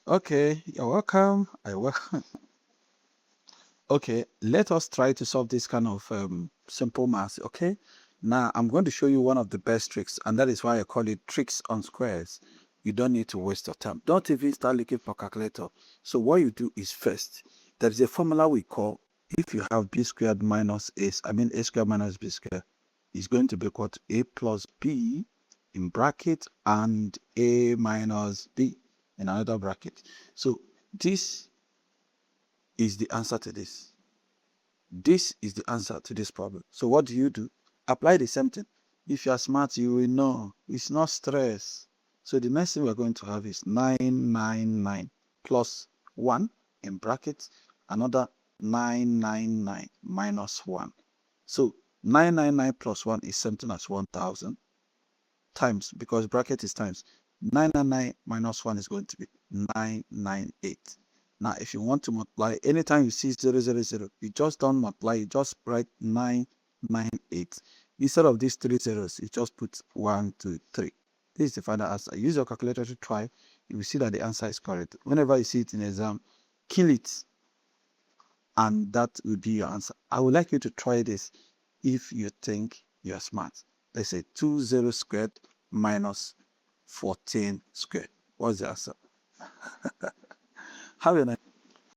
Okay, you're welcome. I welcome. Okay, let us try to solve this kind of simple math. Okay, now I'm going to show you one of the best tricks, and that is why I call it tricks on squares. You don't need to waste your time. Don't even start looking for calculator. So what you do is first, there is a formula we call, if you have b squared minus a squared minus b squared is going to be equal to a plus b in bracket and a minus b in another bracket. So this is the answer to this. This is the answer to this problem. So what do? Apply the same thing. If you are smart, you will know. It's not stress. So the next thing we're going to have is 999 plus 1 in brackets, another 999 minus 1. So 999 plus 1 is something as 1000 times, because bracket is times. 999 minus 1 is going to be 998. Now, if you want to multiply, anytime you see 000, you just don't multiply, you just write 998. Instead of these 3 zeros, you just put 1, 2, 3. This is the final answer. Use your calculator to try. You will see that the answer is correct. Whenever you see it in exam, kill it, and that will be your answer. I would like you to try this if you think you are smart. Let's say 20 squared minus 14 squared. What's the answer? Have a nice